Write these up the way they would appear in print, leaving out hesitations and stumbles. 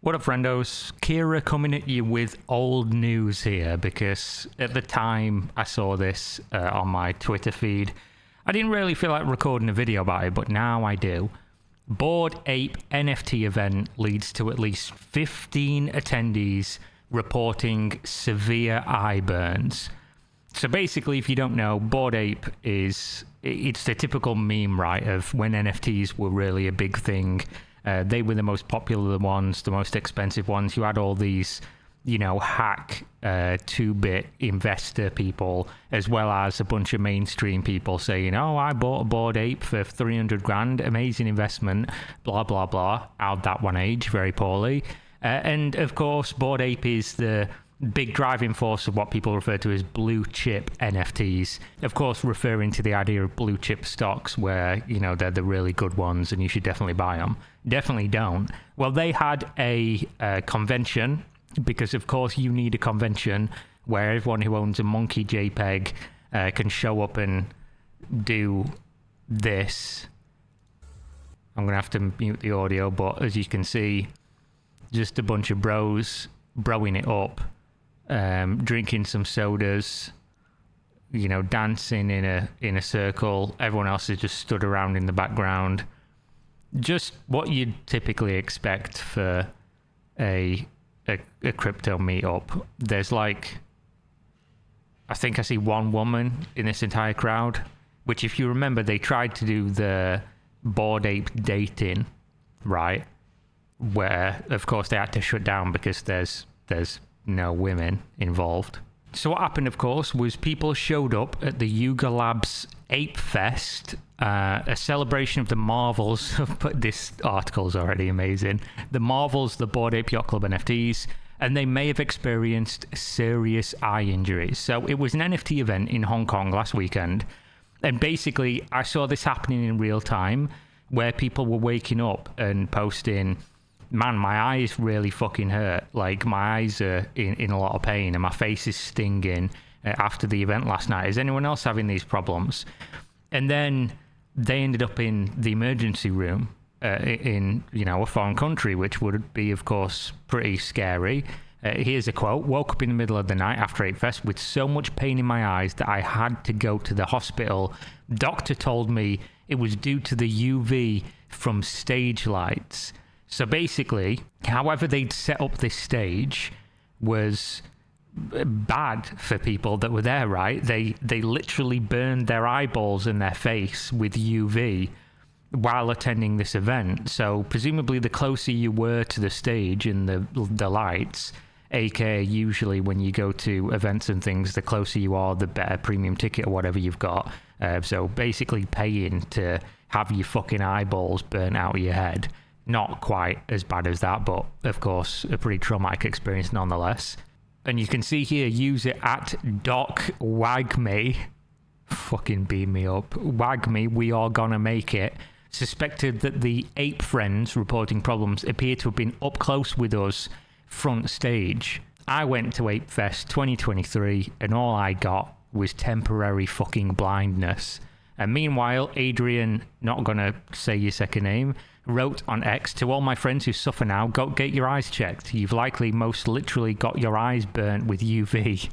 What up, friendos? Kira coming at you with old news here, because at the time I saw this on my Twitter feed, I didn't really feel like recording a video about it, but now I do. Bored Ape NFT event leads to at least 15 attendees reporting severe eye burns. So basically, if you don't know, Bored Ape it's the typical meme, right, of when NFTs were really a big thing. They were the most popular ones, the most expensive ones. You had all these, hack 2-bit investor people, as well as a bunch of mainstream people saying, oh, I bought a Bored Ape for 300 grand, amazing investment, blah, blah, blah. How'd that one age? Very poorly. And of course, Bored Ape is the big driving force of what people refer to as blue chip NFTs. Of course, referring to the idea of blue chip stocks where, they're the really good ones and you should definitely buy them. Definitely don't. Well, they had a convention, because of course you need a convention where everyone who owns a monkey JPEG can show up and do this. I'm going to have to mute the audio, but as you can see, just a bunch of bros broing it up. Drinking some sodas, dancing in a circle. Everyone else is just stood around in the background. Just what you'd typically expect for a crypto meetup. There's I think I see one woman in this entire crowd, which, if you remember, they tried to do the Bored Ape dating, right? Where, of course, they had to shut down because there's no women involved. So what happened, of course, was people showed up at the Yuga Labs Ape Fest, a celebration of the marvels of, this article's already amazing, the marvels of the Bored Ape Yacht Club NFTs, and they may have experienced serious eye injuries. So it was an NFT event in Hong Kong last weekend, and basically I saw this happening in real time, where people were waking up and posting, man, my eyes really fucking hurt. Like, my eyes are in a lot of pain and my face is stinging after the event last night. Is anyone else having these problems? And then they ended up in the emergency room in, a foreign country, which would be, of course, pretty scary. Here's a quote. Woke up in the middle of the night after Ape Fest with so much pain in my eyes that I had to go to the hospital. Doctor told me it was due to the UV from stage lights. So basically, however they'd set up this stage was bad for people that were there, right? They literally burned their eyeballs and their face with UV while attending this event. So presumably the closer you were to the stage and the lights, aka usually when you go to events and things, the closer you are, the better premium ticket or whatever you've got. So basically paying to have your fucking eyeballs burnt out of your head. Not quite as bad as that, but of course a pretty traumatic experience nonetheless. And you can see here, user at DocWagme, fucking beam me up, Wagme, we are gonna make it, suspected that the ape friends reporting problems appear to have been up close with us front stage. I went to Ape Fest 2023 and all I got was temporary fucking blindness. And meanwhile, Adrian, not gonna say your second name, wrote on X, to all my friends who suffer now, go get your eyes checked. You've likely most literally got your eyes burnt with UV.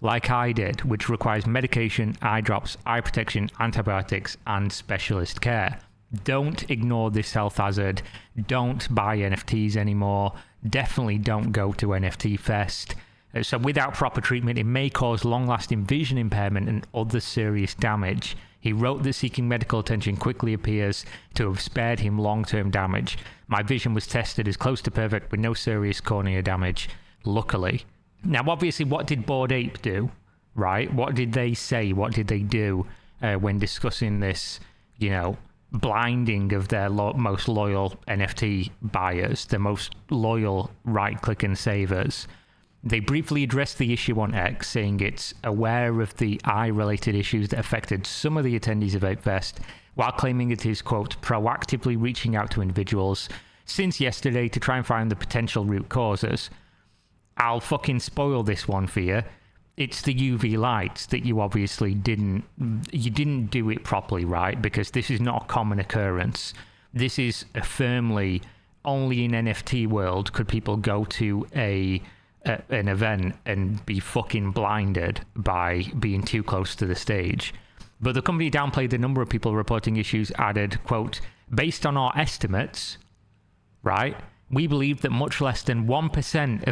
Like I did, which requires medication, eye drops, eye protection, antibiotics, and specialist care. Don't ignore this health hazard. Don't buy NFTs anymore. Definitely don't go to NFT Fest. So without proper treatment, it may cause long-lasting vision impairment and other serious damage. He wrote that seeking medical attention quickly appears to have spared him long-term damage. My vision was tested as close to perfect with no serious cornea damage, luckily. Now, obviously, what did Bored Ape do, right? What did they say? What did they do when discussing this, blinding of their most loyal NFT buyers, the most loyal right-click and savers? They briefly addressed the issue on X, saying it's aware of the eye-related issues that affected some of the attendees of Ape Fest, while claiming it is, quote, proactively reaching out to individuals since yesterday to try and find the potential root causes. I'll fucking spoil this one for you. It's the UV lights that you obviously didn't do it properly, right? Because this is not a common occurrence. This is a firmly only in NFT world could people go to an event and be fucking blinded by being too close to the stage. But the company downplayed the number of people reporting issues, added, quote, based on our estimates, right, we believe that much less than 1%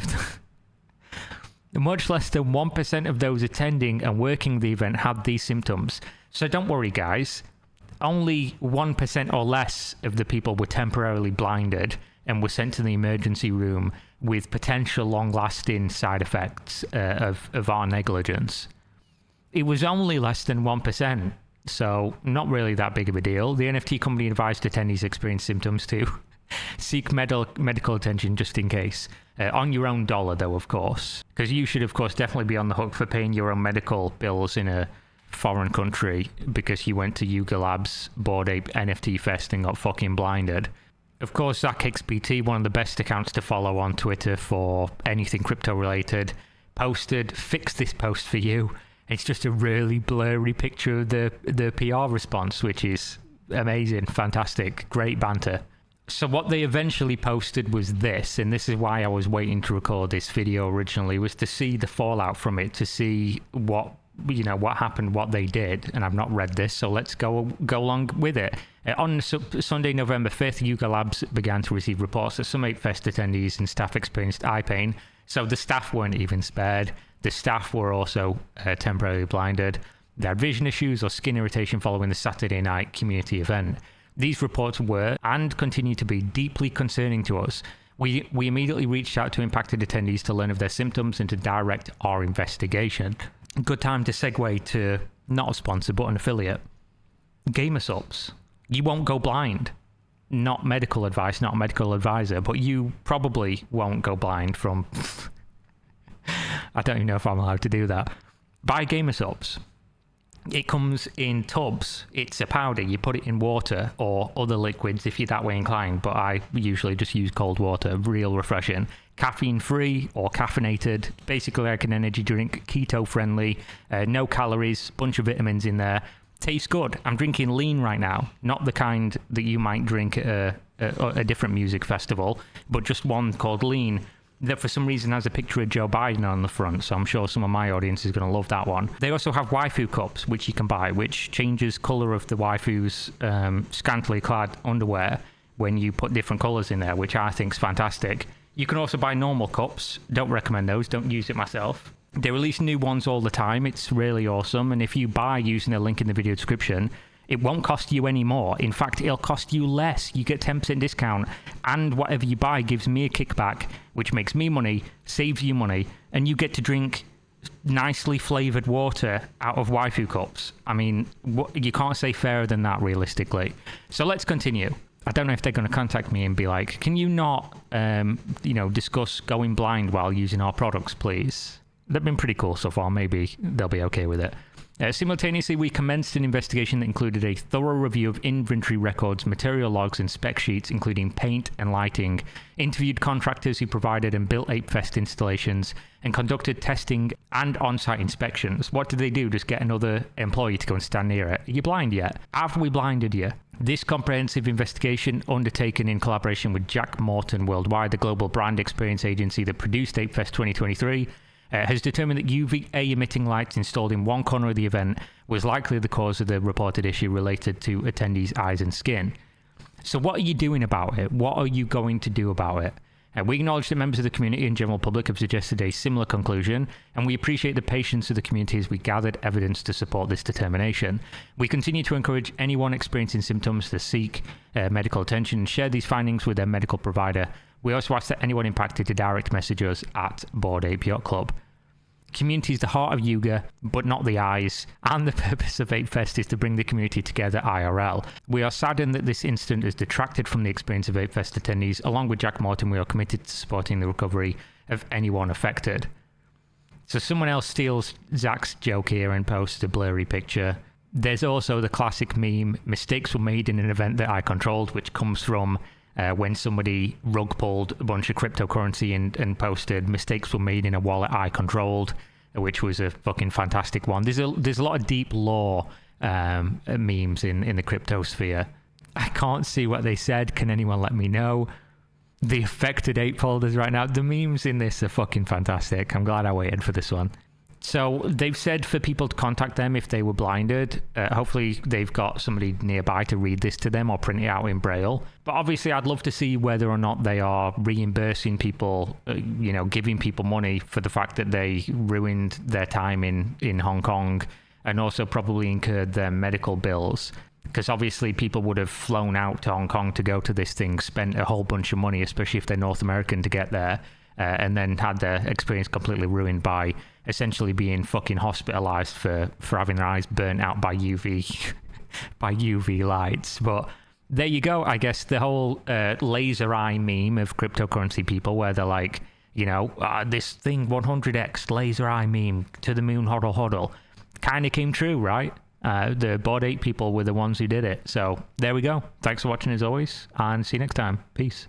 of those attending and working the event had these symptoms. So don't worry, guys. Only 1% or less of the people were temporarily blinded and were sent to the emergency room with potential long-lasting side effects of our negligence. It was only less than 1%, so not really that big of a deal. The NFT company advised attendees experience symptoms to seek medical attention just in case. On your own dollar, though, of course. Because you should, of course, definitely be on the hook for paying your own medical bills in a foreign country because you went to Yuga Labs Bored Ape NFT Fest and got fucking blinded. Of course, ZachXBT, one of the best accounts to follow on Twitter for anything crypto related, fixed this post for you. It's just a really blurry picture of the PR response, which is amazing, fantastic, great banter. So what they eventually posted was this, and this is why I was waiting to record this video originally, was to see the fallout from it, to see what happened, what they did. And I've not read this, so let's go along with it. On Sunday, November 5th, Yuga Labs began to receive reports that some Ape Fest attendees and staff experienced eye pain. So the staff weren't even spared. The staff were also temporarily blinded. They had vision issues or skin irritation following the Saturday night community event. These reports were, and continue to be, deeply concerning to us. We immediately reached out to impacted attendees to learn of their symptoms and to direct our investigation. Good time to segue to not a sponsor, but an affiliate. GamerSupps. You won't go blind. Not medical advice, not a medical advisor, but you probably won't go blind from... I don't even know if I'm allowed to do that. Buy GamerSupps. It comes in tubs. It's a powder. You put it in water or other liquids if you're that way inclined, but I usually just use cold water. Real refreshing. Caffeine-free or caffeinated. Basically like an energy drink. Keto-friendly. No calories. Bunch of vitamins in there. Tastes good. I'm drinking lean right now. Not the kind that you might drink at a different music festival, but just one called lean, that for some reason has a picture of Joe Biden on the front, so I'm sure some of my audience is going to love that one. They also have waifu cups, which you can buy, which changes colour of the waifu's scantily clad underwear when you put different colours in there, which I think is fantastic. You can also buy normal cups. Don't recommend those. Don't use it myself. They release new ones all the time. It's really awesome, and if you buy using the link in the video description, it won't cost you any more. In fact, it'll cost you less. You get 10% discount, and whatever you buy gives me a kickback, which makes me money, saves you money, and you get to drink nicely flavoured water out of waifu cups. I mean, you can't say fairer than that, realistically. So let's continue. I don't know if they're going to contact me and be like, can you not, discuss going blind while using our products, please? They've been pretty cool so far. Maybe they'll be okay with it. Simultaneously, we commenced an investigation that included a thorough review of inventory records, material logs, and spec sheets, including paint and lighting, interviewed contractors who provided and built ApeFest installations, and conducted testing and on-site inspections. What did they do? Just get another employee to go and stand near it? Are you blind yet? Have we blinded you? This comprehensive investigation, undertaken in collaboration with Jack Morton Worldwide, the global brand experience agency that produced ApeFest 2023, has determined that UVA emitting lights installed in one corner of the event was likely the cause of the reported issue related to attendees' eyes and skin. So what are you doing about it? What are you going to do about it? We acknowledge that members of the community and general public have suggested a similar conclusion, and we appreciate the patience of the community as we gathered evidence to support this determination. We continue to encourage anyone experiencing symptoms to seek medical attention and share these findings with their medical provider. We also ask that anyone impacted to direct message us at Bored Ape Yacht Club. Community is the heart of Yuga, but not the eyes, and the purpose of ApeFest is to bring the community together IRL. We are saddened that this incident has detracted from the experience of ApeFest attendees. Along with Jack Morton, we are committed to supporting the recovery of anyone affected. So someone else steals Zach's joke here and posts a blurry picture. There's also the classic meme, mistakes were made in an event that I controlled, which comes from when somebody rug pulled a bunch of cryptocurrency and posted mistakes were made in a wallet I controlled, which was a fucking fantastic one. There's a lot of deep lore memes in the crypto sphere. I can't see what they said. Can anyone let me know? the affected ape holders right now. The memes in this are fucking fantastic. I'm glad I waited for this one. So they've said for people to contact them if they were blinded. Hopefully they've got somebody nearby to read this to them or print it out in Braille. But obviously I'd love to see whether or not they are reimbursing people, giving people money for the fact that they ruined their time in Hong Kong and also probably incurred their medical bills. Because obviously people would have flown out to Hong Kong to go to this thing, spent a whole bunch of money, especially if they're North American, to get there, and then had their experience completely ruined by essentially being fucking hospitalized for having their eyes burnt out by UV by UV lights. But there you go. I guess the whole laser eye meme of cryptocurrency people, where they're like, this thing 100x laser eye meme to the moon hodl hodl, kind of came true, right? The Bored Ape people were the ones who did it. So there we go. Thanks for watching as always, and see you next time. Peace.